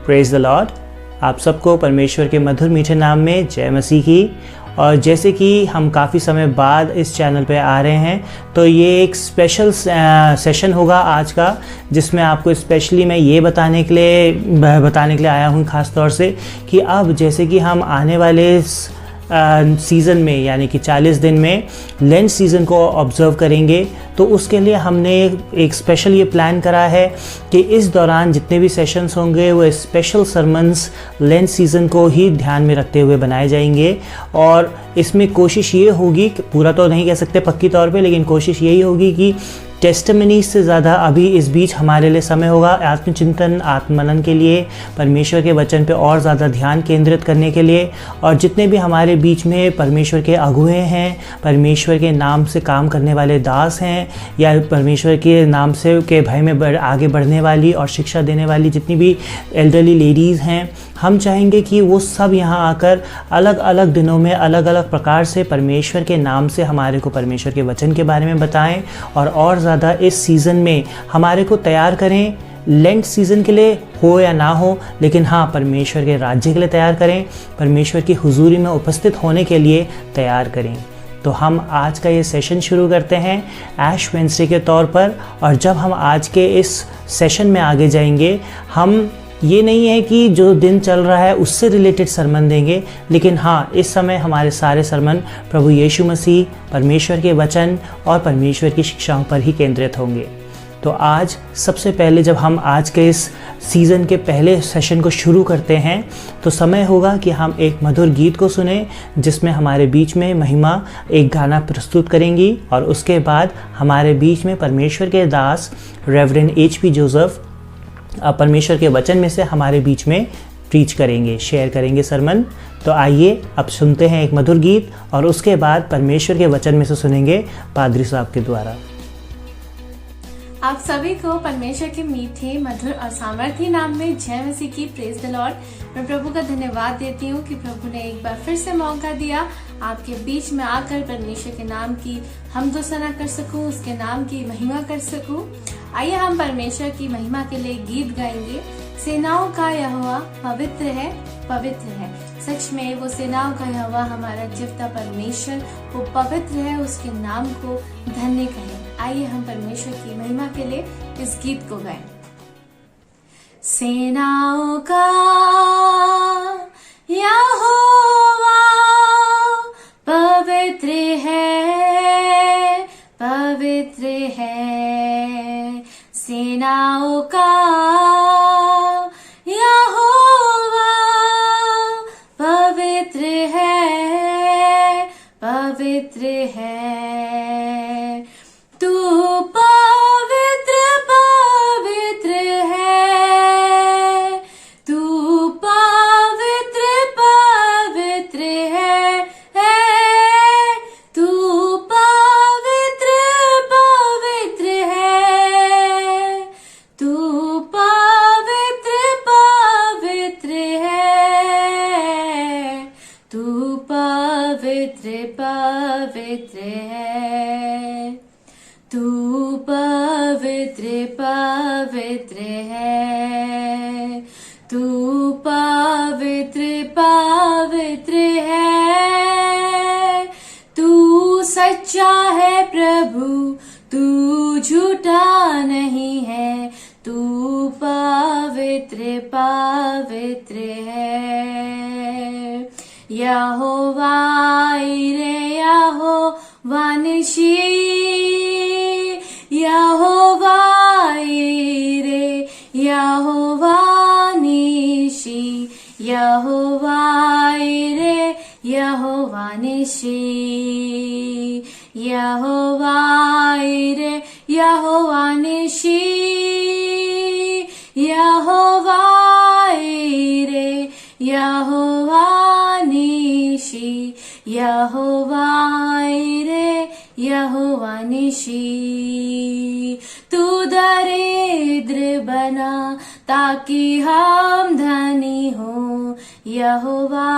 Praise the Lord. आप सबको परमेश्वर के मधुर मीठे नाम में जय मसीह की। और जैसे कि हम काफ़ी समय बाद इस चैनल पे आ रहे हैं, तो ये एक स्पेशल सेशन होगा आज का, जिसमें आपको स्पेशली मैं ये बताने के लिए आया हूँ ख़ास तौर से कि अब जैसे कि हम आने वाले सीज़न में यानी कि 40 दिन में लेंट सीज़न को ऑब्ज़र्व करेंगे, तो उसके लिए हमने एक स्पेशल ये प्लान करा है कि इस दौरान जितने भी सेशंस होंगे वो स्पेशल सरमन्स लेंट सीज़न को ही ध्यान में रखते हुए बनाए जाएंगे। और इसमें कोशिश ये होगी, पूरा तो नहीं कह सकते पक्की तौर पे, लेकिन कोशिश यही होगी कि टेस्टिमनी से ज़्यादा अभी इस बीच हमारे लिए समय होगा आत्मचिंतन आत्मनन के लिए, परमेश्वर के वचन पे और ज़्यादा ध्यान केंद्रित करने के लिए। और जितने भी हमारे बीच में परमेश्वर के अगुए हैं, परमेश्वर के नाम से काम करने वाले दास हैं, या परमेश्वर के नाम से के भय में आगे बढ़ने वाली और शिक्षा देने वाली जितनी भी एल्डरली लेडीज़ हैं, हम चाहेंगे कि वो सब यहाँ आकर अलग अलग दिनों में अलग अलग प्रकार से परमेश्वर के नाम से हमारे को परमेश्वर के वचन के बारे में बताएं और ज़्यादा इस सीज़न में हमारे को तैयार करें। लेंट सीज़न के लिए हो या ना हो, लेकिन हाँ, परमेश्वर के राज्य के लिए तैयार करें, परमेश्वर की हुजूरी में उपस्थित होने के लिए तैयार करें। तो हम आज का ये सेशन शुरू करते हैं ऐश वेडनेसडे के तौर पर। और जब हम आज के इस सेशन में आगे जाएंगे, हम ये नहीं है कि जो दिन चल रहा है उससे रिलेटेड सरमन देंगे, लेकिन हाँ, इस समय हमारे सारे सरमन प्रभु यीशु मसीह, परमेश्वर के वचन और परमेश्वर की शिक्षाओं पर ही केंद्रित होंगे। तो आज सबसे पहले जब हम आज के इस सीज़न के पहले सेशन को शुरू करते हैं, तो समय होगा कि हम एक मधुर गीत को सुने, जिसमें हमारे बीच में महिमा एक गाना प्रस्तुत करेंगी, और उसके बाद हमारे बीच में परमेश्वर के दास रेवरेंड HP जोसेफ परमेश्वर के वचन में से हमारे बीच में प्रीच करेंगे, शेयर करेंगे सरमन। तो आइए अब सुनते हैं एक मधुर गीत, और उसके बाद परमेश्वर के वचन में से सुनेंगे पादरी साहब के द्वारा। आप सभी को परमेश्वर के मीठे मधुर और सामर्थी नाम में जय मसीह की। Praise the Lord. मैं प्रभु का धन्यवाद देती हूँ कि प्रभु ने एक बार फिर से मौका दिया आपके बीच में आकर परमेश्वर के नाम की हमदो सना कर सकूं, उसके नाम की महिमा कर सकूं। आइए हम परमेश्वर की महिमा के लिए गीत गाएंगे। सेनाओं का यहोवा पवित्र है, पवित्र है। सच में वो सेनाओं का यहोवा हमारा जीवता परमेश्वर वो पवित्र है, उसके नाम को धन्य कहें। आइए हम परमेश्वर की महिमा के लिए इस गीत को गाएं। सेनाओं का यहोवा पवित्र है, पवित्र है। सेनाओं का यहोवा पवित्र है, पवित्र है। तू पवित्र पवित्र है, तू पवित्र पवित्र है, तू पवित्र पवित्र है, तू पवित्र पवित्र है, तू पवित्र पवित्र है, तू पवित्र पवित्र है, तू पवित्र पवित्र है। तू सच्चा है प्रभु, तू झूठा नहीं है, तू पवित्र पवित्र है। यहोवा इरे यहोवा निशी, यहोवा इरे यहोवा निशी, यहोवा इरे यहोवा निशी, यहोवा इरे यहोवा निशी, यहोवा इरे यहोवा निशी, यहोवा इरे यहोवा निशी। तू दरिद्र बना ताकि हम धनी हो, यहोवा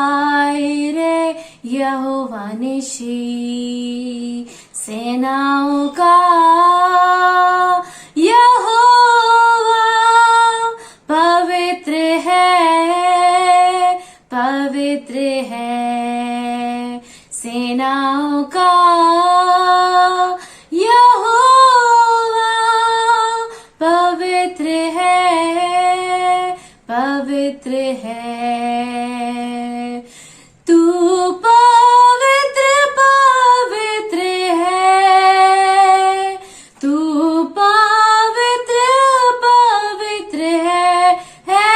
इरे यहोवा निशी। सेनाओं का यहोवा पवित्र है, पवित्र है सेनाओं का यहोवा, पवित्र है तू, पवित्र पवित्र है तू, पवित्र पवित्र है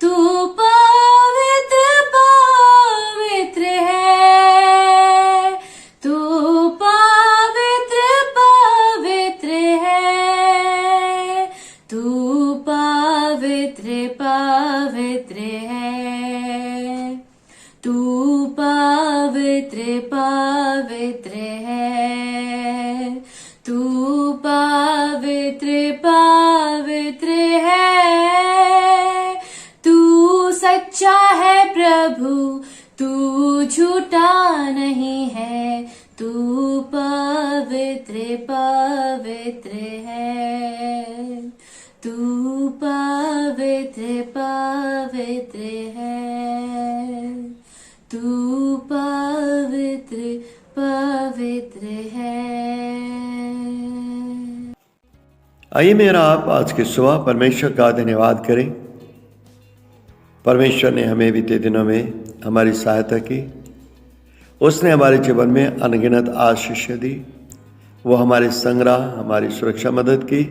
तू, पवित्र पवित्र है तू, पवित्र पवित्र है तू, पवित्र पवित्र है तू, पवित्र पवित्र है तू, पवित्र पवित्र है तू, सच्चा है प्रभु, तू झूठा नहीं है, तू पवित्र पवित्र है तू, पवित्र पवित्र है तू, पवित्र पवित्र है। आइए मेरा आप आज की सुबह परमेश्वर का धन्यवाद करें। परमेश्वर ने हमें बीते दिनों में हमारी सहायता की, उसने हमारे जीवन में अनगिनत आशीष दी, वो हमारे संग्रह, हमारी सुरक्षा मदद की।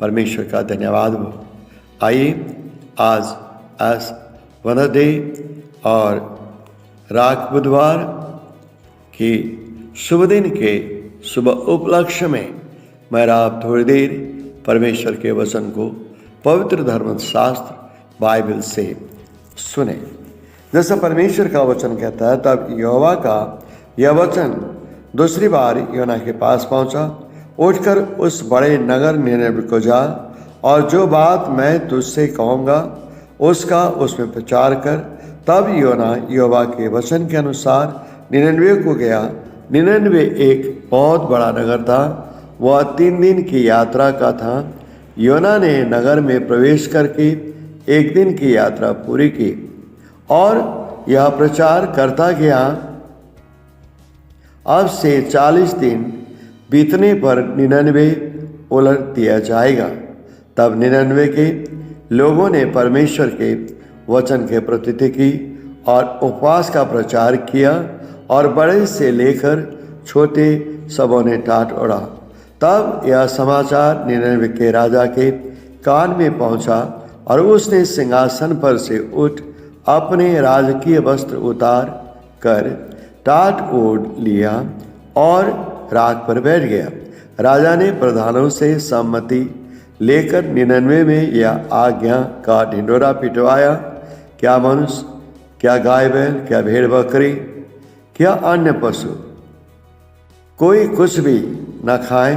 परमेश्वर का धन्यवाद हो। आइए आज वेडनेसडे और राख बुधवार की शुभ दिन के शुभ उपलक्ष्य में मैं आप थोड़ी देर परमेश्वर के वचन को पवित्र धर्मशास्त्र बाइबल से सुने। जैसा परमेश्वर का वचन कहता है, तब यहोवा का यह वचन दूसरी बार योना के पास पहुंचा, उठकर उस बड़े नगर निनवे को जा और जो बात मैं तुझसे कहूँगा उसका उसमें प्रचार कर। तब योना यहोवा के वचन के अनुसार निनवे को गया। निनवे एक बहुत बड़ा नगर था, वह 3 दिन की यात्रा का था। योना ने नगर में प्रवेश करके 1 दिन की यात्रा पूरी की और यह प्रचार करता गया, अब से 40 दिन बीतने पर निनवे उलट दिया जाएगा। तब निनवे के लोगों ने परमेश्वर के वचन के प्रतीति की और उपवास का प्रचार किया और बड़े से लेकर छोटे सबों ने टाट ओढ़ा। तब यह समाचार निनवे के राजा के कान में पहुंचा और उसने सिंहासन पर से उठ अपने राजकीय वस्त्र उतार कर टाट ओढ़ लिया और राख पर बैठ गया। राजा ने प्रधानों से सम्मति लेकर निनवे में यह आज्ञा का ढिंढोरा पिटवाया, क्या मनुष्य, क्या गाय बैल, क्या भेड़ बकरी, क्या अन्य पशु कोई कुछ भी न खाए,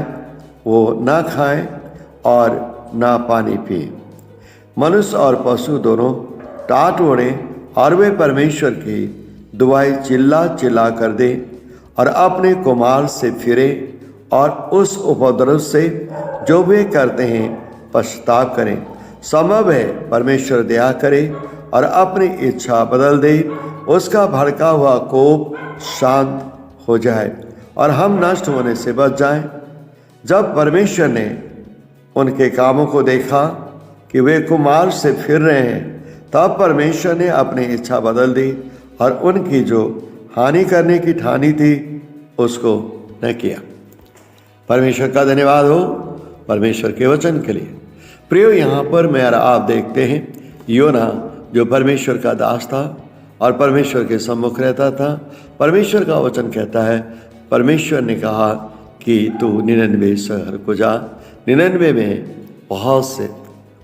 वो न खाए और न पानी पिए। मनुष्य और पशु दोनों टाट ओढ़े और वे परमेश्वर की दुआई चिल्ला चिल्ला कर दे और अपने कुमार से फिरे और उस उपद्रव से जो वे करते हैं पश्चाताप करें। संभव है परमेश्वर दया करे और अपनी इच्छा बदल दे, उसका भड़का हुआ कोप शांत हो जाए और हम नष्ट होने से बच जाएं। जब परमेश्वर ने उनके कामों को देखा कि वे कुमार से फिर रहे हैं, तब परमेश्वर ने अपनी इच्छा बदल दी और उनकी जो हानि करने की ठानी थी उसको न किया। परमेश्वर का धन्यवाद हो परमेश्वर के वचन के लिए। प्रियो, यहाँ पर मेरा आप देखते हैं योना जो परमेश्वर का दास था और परमेश्वर के सम्मुख रहता था। परमेश्वर का वचन कहता है, परमेश्वर ने कहा कि तू निनवे शहर को जा, निनवे में बहुत से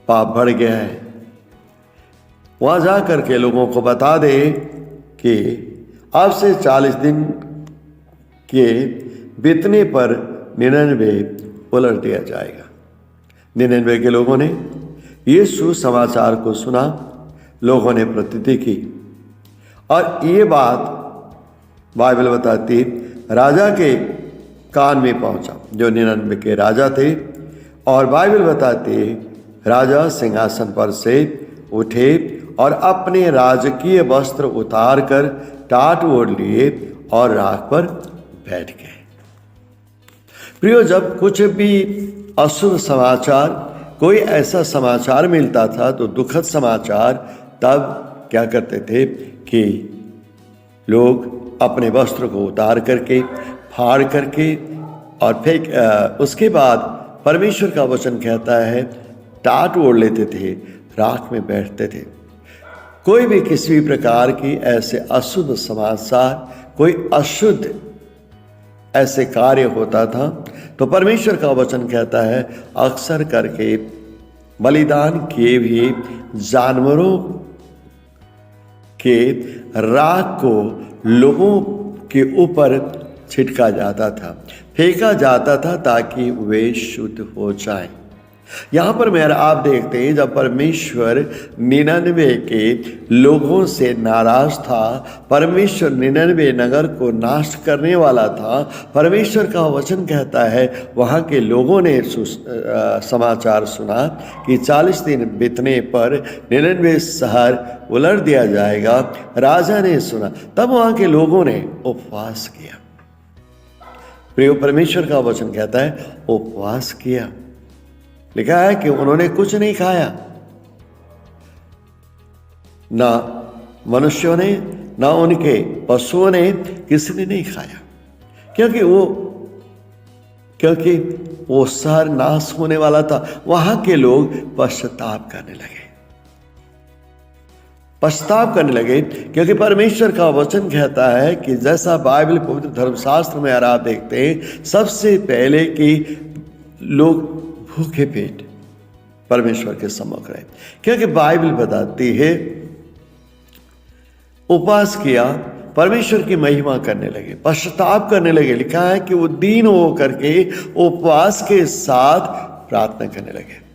पाप बढ़ गया है, वहाँ जा कर के लोगों को बता दे कि अब से 40 दिन के बीतने पर निनवे उलट दिया जाएगा। निनवे के लोगों ने ये सुसमाचार को सुना, लोगों ने प्रतीति की और ये बात बाइबल बताती राजा के कान में पहुंचा जो निनवे के राजा थे। और बाइबल बताती राजा सिंहासन पर से उठे और अपने राजकीय वस्त्र उतार कर टाट ओढ़ लिए और राख पर बैठ गए। प्रियो, जब कुछ भी अशुभ समाचार, कोई ऐसा समाचार मिलता था तो दुखद समाचार, तब क्या करते थे कि लोग अपने वस्त्र को उतार करके, फाड़ करके और फेंक, उसके बाद परमेश्वर का वचन कहता है टाट ओढ़ लेते थे, राख में बैठते थे। कोई भी किसी भी प्रकार की ऐसे अशुभ समाचार, कोई अशुद्ध ऐसे कार्य होता था तो परमेश्वर का वचन कहता है अक्सर करके बलिदान किए भी जानवरों के राख को लोगों के ऊपर छिटका जाता था, फेंका जाता था ताकि वे शुद्ध हो जाएं। यहाँ पर मेरा आप देखते हैं जब परमेश्वर 99 के लोगों से नाराज था, परमेश्वर 99 नगर को नाश करने वाला था, परमेश्वर का वचन कहता है वहाँ के लोगों ने समाचार सुना कि 40 दिन बीतने पर 99 शहर उलट दिया जाएगा। राजा ने सुना, तब वहाँ के लोगों ने उपवास किया। प्रिय, परमेश्वर का वचन कहता है उपवास किया। लिखा है कि उन्होंने कुछ नहीं खाया, ना मनुष्यों ने, ना उनके पशुओं ने, किसी ने नहीं खाया, क्योंकि वो शहर नाश होने वाला था। वहां के लोग पश्चाताप करने लगे क्योंकि परमेश्वर का वचन कहता है कि जैसा बाइबल पवित्र धर्मशास्त्र में आप देखते हैं, सबसे पहले कि लोग भूखे पेट परमेश्वर के सम्मुख रहे, क्योंकि बाइबल बताती है उपवास किया, परमेश्वर की महिमा करने लगे, पश्चाताप करने लगे। लिखा है कि वो दीन हो करके उपवास के साथ प्रार्थना करने लगे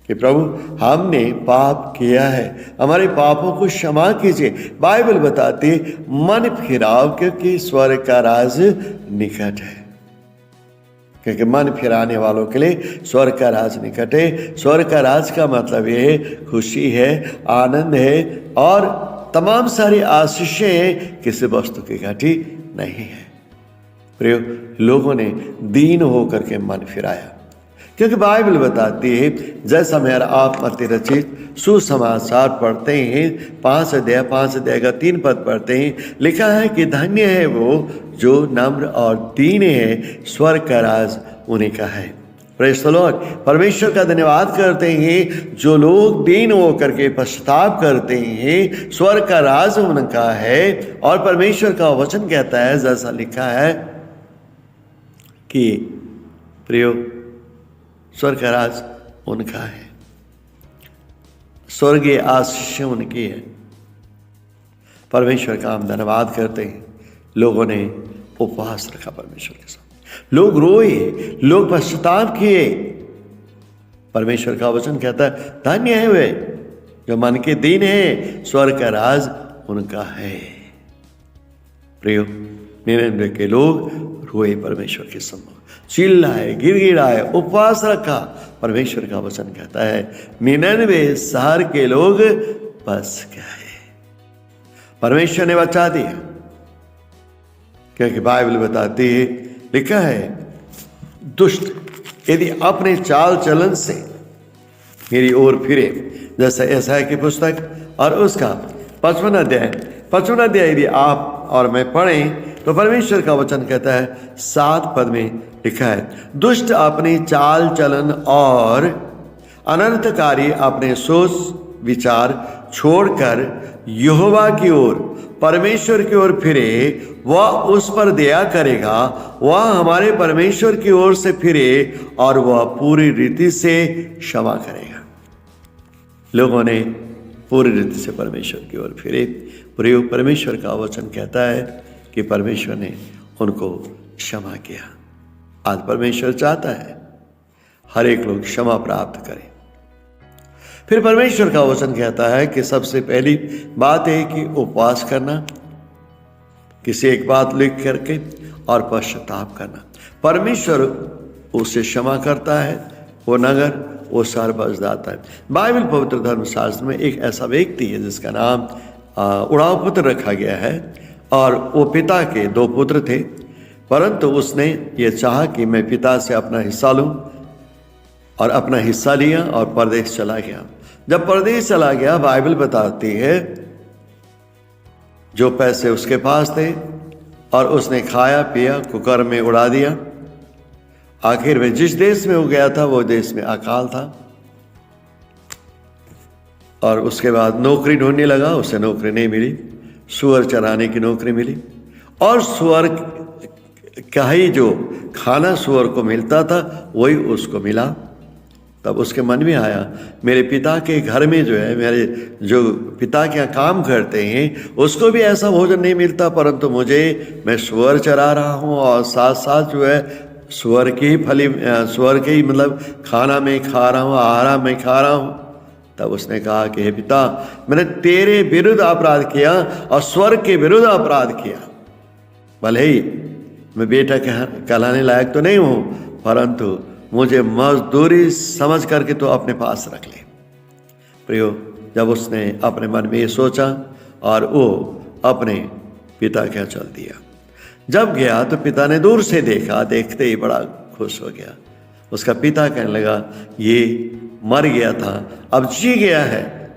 कि प्रभु हमने पाप किया है, हमारे पापों को क्षमा कीजिए। बाइबल बताती है मन फिराओ क्योंकि स्वर्ग का राज निकट है, क्योंकि मन फिराने वालों के लिए स्वर्ग का राज निकट है। स्वर्ग का राज का मतलब ये है खुशी है, आनंद है और तमाम सारी आशीषें हैं, किसी वस्तु की घटी नहीं है। प्रिय, लोगों ने दीन होकर के मन फिराया, क्योंकि बाइबल बताती है जैसा मेरा आप मत्ती रचित सुसमाचार पढ़ते हैं 5 अध्याय का 3 पद पढ़ते हैं, लिखा है कि धन्य है वो जो नम्र और दीन है, स्वर्ग का राज उन्हीं का है। Praise the Lord. परमेश्वर का धन्यवाद करते हैं, जो लोग दीन होकर के पश्चाताप करते हैं, स्वर्ग का राज उनका है। और परमेश्वर का वचन कहता है जैसा लिखा है कि प्रियो, स्वर्ग का राज उनका है, स्वर्गीय आशीष उनकी है। परमेश्वर का हम धन्यवाद करते हैं। लोगों ने उपवास रखा परमेश्वर के साथ, लोग रोए, लोग पश्चाताप किए। परमेश्वर का वचन कहता है धन्य है वे जो मन के दीन है, स्वर्ग का राज उनका है। प्रियो, 99 के लोग रोए परमेश्वर के सम्मुख, चिल्लाए, गिड़गिड़ाए, उपवास रखा। परमेश्वर का वचन कहता है 99 शहर के लोग बच गए, परमेश्वर ने बचा दिया। क्योंकि बाइबल बताती है, लिखा है दुष्ट यदि अपने चाल चलन से मेरी ओर फिरे, जैसा यशायाह की पुस्तक और उसका 55 अध्याय यदि आप और मैं पढ़ें तो परमेश्वर का वचन कहता है 7 पद में लिखा है, दुष्ट अपनी चाल चलन और अनर्थकारी अपने सोच विचार छोड़कर यहोवा की ओर, परमेश्वर की ओर फिरे, वह उस पर दया करेगा। वह हमारे परमेश्वर की ओर से फिरे और वह पूरी रीति से क्षमा करेगा। लोगों ने पूरी रीति से परमेश्वर की ओर फिरे। प्रयोग परमेश्वर का वचन कहता है कि परमेश्वर ने उनको क्षमा किया। आज परमेश्वर चाहता है हर एक लोग क्षमा प्राप्त करें। फिर परमेश्वर का वचन कहता है कि सबसे पहली बात है कि उपवास करना, किसी एक बात लिख करके और पश्चाताप करना। परमेश्वर उसे क्षमा करता है, वो नगर वो सर्वभक्षदाता है। बाइबल पवित्र धर्मशास्त्र में एक ऐसा व्यक्ति है जिसका नाम उड़ाव पुत्र रखा गया है, और वो पिता के 2 पुत्र थे, परंतु उसने ये चाहा कि मैं पिता से अपना हिस्सा लूं, और अपना हिस्सा लिया और परदेश चला गया। जब परदेश चला गया, बाइबल बताती है जो पैसे उसके पास थे और उसने खाया पिया, कुकर में उड़ा दिया। आखिर में जिस देश में वो गया था वो देश में अकाल था, और उसके बाद नौकरी ढूंढने लगा, उसे नौकरी नहीं मिली, सुअर चराने की नौकरी मिली, और सुअर का ही जो खाना सुअर को मिलता था वही उसको मिला। तब उसके मन में आया, मेरे पिता के घर में जो है, मेरे जो पिता के यहाँ काम करते हैं उसको भी ऐसा भोजन नहीं मिलता, परंतु मैं सुअर चरा रहा हूँ और साथ साथ जो है सुअर के ही मतलब खाना में खा रहा हूँ, आहार में खा रहा हूँ। तब उसने कहा कि हे पिता, मैंने तेरे विरुद्ध अपराध किया और स्वर्ग के विरुद्ध अपराध किया। भले ही मैं बेटा कहलाने लायक तो नहीं हूँ, परंतु मुझे मजदूरी समझ करके तो अपने पास रख ले। प्रियो, जब उसने अपने मन में ये सोचा और वो अपने पिता के यहाँ चल दिया। जब गया तो पिता ने दूर से देखा, देखते ही बड़ा खुश हो गया। उसका पिता कहने लगा, ये मर गया था, अब जी गया है,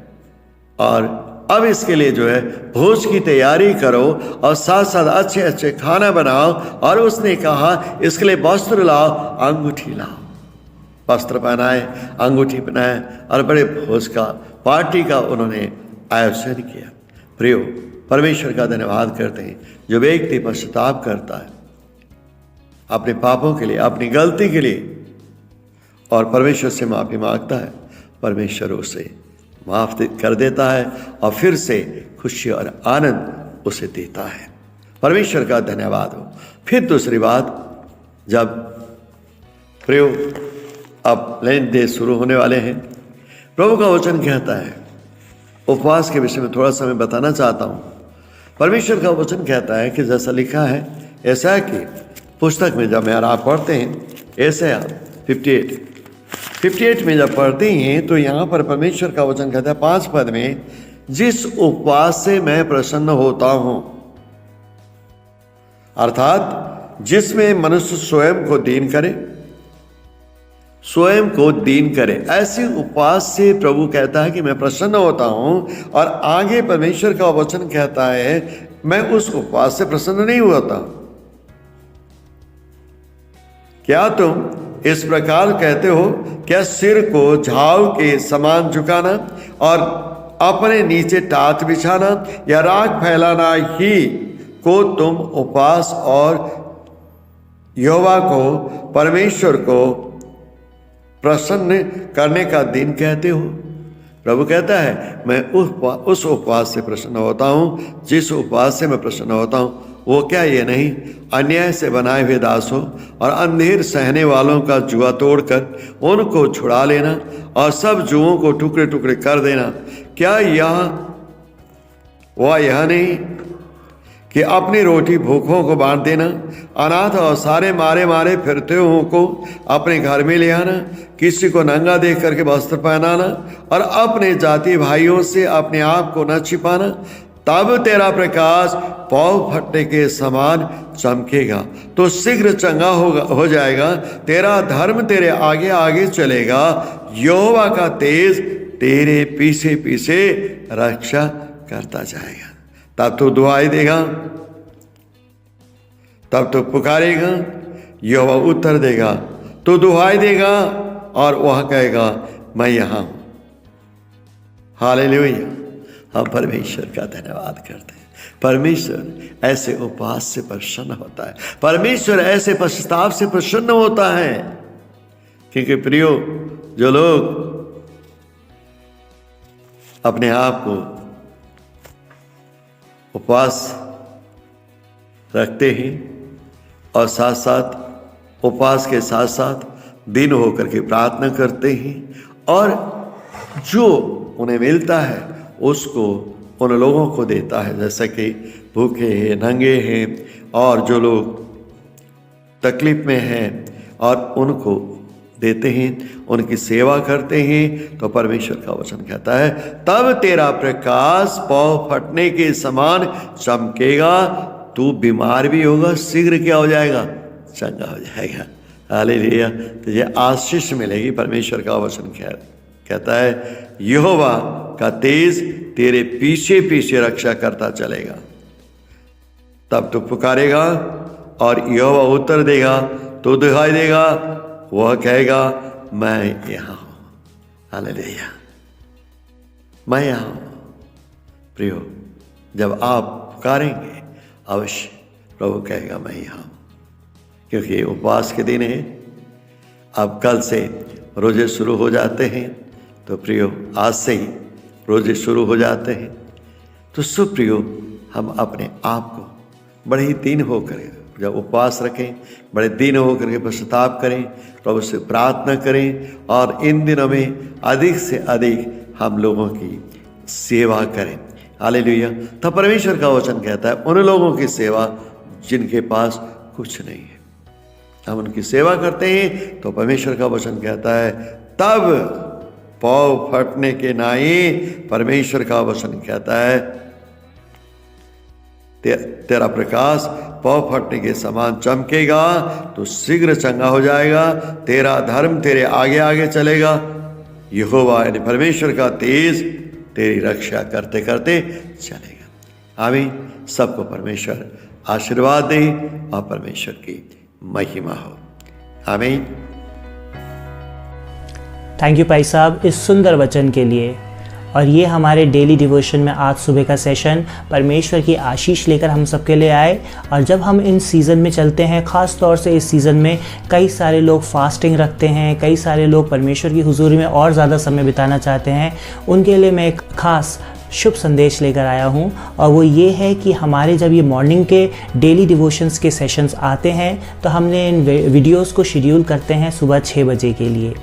और अब इसके लिए जो है भोज की तैयारी करो और साथ साथ अच्छे अच्छे खाना बनाओ। और उसने कहा, इसके लिए वस्त्र लाओ, अंगूठी लाओ। वस्त्र पहनाए, अंगूठी पहनाए, और बड़े भोज का, पार्टी का उन्होंने आयोजन किया। प्रियो, परमेश्वर का धन्यवाद करते हैं। जो व्यक्ति पश्चाताप करता है अपने पापों के लिए, अपनी गलती के लिए, और परमेश्वर से माफ़ी मांगता है, परमेश्वर उसे माफ़ कर देता है और फिर से खुशी और आनंद उसे देता है। परमेश्वर का धन्यवाद हो। फिर दूसरी बात, जब प्रियो अब लेन देन शुरू होने वाले हैं, प्रभु का वचन कहता है, उपवास के विषय में थोड़ा सा मैं बताना चाहता हूँ। परमेश्वर का वचन कहता है कि जैसा लिखा है यशायाह की पुस्तक में, जब आप पढ़ते हैं यशायाह 58 में जब पढ़ते हैं तो यहाँ पर परमेश्वर का वचन कहता है 5 पद में, जिस उपवास से मैं प्रसन्न होता हूँ, अर्थात जिसमें मनुष्य स्वयं को दीन करे, ऐसे उपवास से प्रभु कहता है कि मैं प्रसन्न होता हूं। और आगे परमेश्वर का वचन कहता है, मैं उस उपवास से प्रसन्न नहीं होता। क्या तुम इस प्रकार कहते हो, क्या सिर को झाव के समान झुकाना और अपने नीचे टाट बिछाना या राख फैलाना ही को तुम उपवास और यहोवा को, परमेश्वर को प्रसन्न करने का दिन कहते हो? प्रभु कहता है, मैं उस उपवास से प्रसन्न होता हूँ, जिस उपवास से मैं प्रसन्न होता हूँ। वो क्या ये नहीं, अन्याय से बनाए हुए दासों और अंधेर सहने वालों का जुआ तोड़कर उनको छुड़ा लेना और सब जुओं को टुकड़े टुकड़े कर देना? क्या यह नहीं कि अपनी रोटी भूखों को बांट देना, अनाथ और सारे मारे मारे फिरते हुओं को अपने घर में ले आना, किसी को नंगा देख करके वस्त्र पहनाना और अपने जाति भाइयों से अपने आप को न छिपाना? तब तेरा प्रकाश पाँव फटने के समान चमकेगा, तो शीघ्र चंगा हो जाएगा। तेरा धर्म तेरे आगे आगे चलेगा, यहोवा का तेज तेरे पीछे पीछे रक्षा करता जाएगा। तब तो दुआई देगा, तब तो पुकारेगा, यहोवा उत्तर देगा। तो दुआई देगा और वह कहेगा, मैं यहाँ हूँ। हालेलुया। हम परमेश्वर का धन्यवाद करते हैं। परमेश्वर ऐसे उपवास से प्रसन्न होता है, परमेश्वर ऐसे पश्चाताप से प्रसन्न होता है। क्योंकि प्रियो, जो लोग अपने आप को उपवास रखते हैं और साथ साथ उपवास के साथ साथ दिन होकर के प्रार्थना करते हैं और जो उन्हें मिलता है उसको उन लोगों को देता है, जैसे कि भूखे हैं, नंगे हैं और जो लोग तकलीफ में हैं, और उनको देते हैं, उनकी सेवा करते हैं, तो परमेश्वर का वचन कहता है तब तेरा प्रकाश पाँव फटने के समान चमकेगा, तू बीमार भी होगा शीघ्र क्या हो जाएगा, चंगा हो जाएगा। हालेलुया। तुझे आशीष मिलेगी। परमेश्वर का वचन कहता है यहोवा का तेज तेरे पीछे पीछे रक्षा करता चलेगा, तब तू पुकारेगा और यहोवा उत्तर देगा, तू दिखाई देगा, वह कहेगा मैं यहाँ हूँ। हालेलुया, मैं यहाँ हूँ। प्रियो, जब आप पुकारेंगे अवश्य प्रभु कहेगा मैं यहाँ हूँ, क्योंकि ये उपवास के दिन है। अब कल से रोजे शुरू हो जाते हैं, तो प्रियो आज से ही रोजे शुरू हो जाते हैं। तो सुप्रियो, हम अपने आप को बड़े ही दिन होकर जब उपवास रखें, बड़े दिन होकर के पश्चाताप करें, प्रभु से प्रार्थना करें और इन दिनों में अधिक से अधिक हम लोगों की सेवा करें। हालेलुया। तो परमेश्वर का वचन कहता है उन लोगों की सेवा जिनके पास कुछ नहीं है, हम उनकी सेवा करते हैं। तो परमेश्वर का वचन कहता है तब पाँव फटने के नाई, परमेश्वर का वचन कहता है तेरा प्रकाश पाँव फटने के समान चमकेगा, तो शीघ्र चंगा हो जाएगा, तेरा धर्म तेरे आगे आगे चलेगा। यहोवा यानी परमेश्वर का तेज तेरी रक्षा करते करते चलेगा। आमीन। सबको परमेश्वर आशीर्वाद दे और परमेश्वर की महिमा हो। आमीन। थैंक यू भाई साहब इस सुंदर वचन के लिए। और ये हमारे डेली डिवोशन में आज सुबह का सेशन परमेश्वर की आशीष लेकर हम सबके लिए आए। और जब हम इन सीज़न में चलते हैं, ख़ास तौर से इस सीज़न में कई सारे लोग फास्टिंग रखते हैं, कई सारे लोग परमेश्वर की हुजूरी में और ज़्यादा समय बिताना चाहते हैं, उनके लिए मैं एक ख़ास शुभ संदेश लेकर आया हूँ। और वो ये है कि हमारे जब ये मॉर्निंग के डेली डिवोशंस के सेशंस आते हैं, तो हमने इन वीडियोज़ को शेड्यूल करते हैं सुबह 6 बजे के लिए।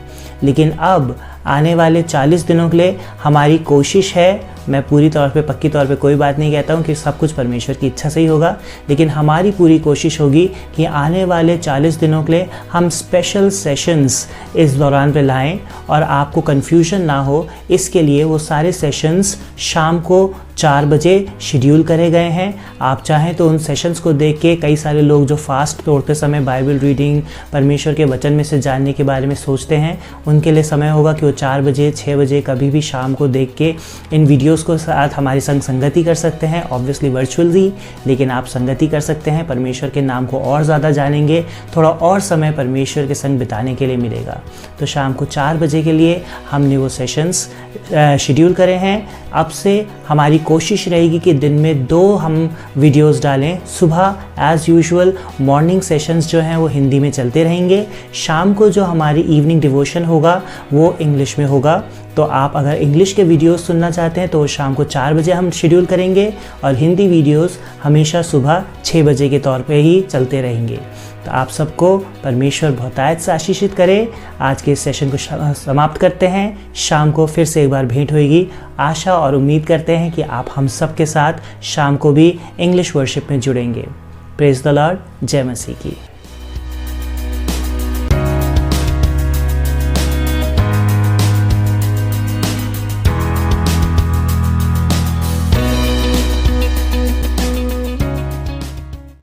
लेकिन अब आने वाले 40 दिनों के लिए हमारी कोशिश है, मैं पूरी तौर पे पक्की तौर पे कोई बात नहीं कहता हूँ कि सब कुछ परमेश्वर की इच्छा से ही होगा, लेकिन हमारी पूरी कोशिश होगी कि आने वाले 40 दिनों के लिए हम स्पेशल सेशंस इस दौरान पे लाएं और आपको कन्फ्यूजन ना हो, इसके लिए वो सारे सेशंस शाम को 4 बजे शेड्यूल करे गए हैं। आप चाहें तो उन सेशंस को देख के, कई सारे लोग जो फास्ट तोड़ते समय बाइबल रीडिंग, परमेश्वर के वचन में से जानने के बारे में सोचते हैं, उनके लिए समय होगा कि वो 4 बजे 6 बजे कभी भी शाम को देख के इन वीडियोस को साथ हमारी संगति कर सकते हैं। ऑब्वियसली वर्चुअली, लेकिन आप संगति कर सकते हैं। परमेश्वर के नाम को और ज़्यादा जानेंगे, थोड़ा और समय परमेश्वर के संग बिताने के लिए मिलेगा। तो शाम को 4 बजे के लिए हमने वो सेशंस शेड्यूल करे हैं। अब से हमारी कोशिश रहेगी कि दिन में 2 हम वीडियोस डालें। सुबह एज़ यूजुअल मॉर्निंग सेशंस जो हैं वो हिंदी में चलते रहेंगे। शाम को जो हमारी इवनिंग डिवोशन होगा वो इंग्लिश में होगा। तो आप अगर इंग्लिश के वीडियोस सुनना चाहते हैं तो शाम को 4 बजे हम शेड्यूल करेंगे, और हिंदी वीडियोस हमेशा सुबह 6 बजे के तौर पे ही चलते रहेंगे। तो आप सबको परमेश्वर बहुतायत से आशीषित करे। आज के इस सेशन को समाप्त करते हैं। शाम को फिर से एक बार भेंट होगी। आशा और उम्मीद करते हैं कि आप हम सब के साथ शाम को भी इंग्लिश वर्शिप में जुड़ेंगे। Praise the Lord. जय मसीह की।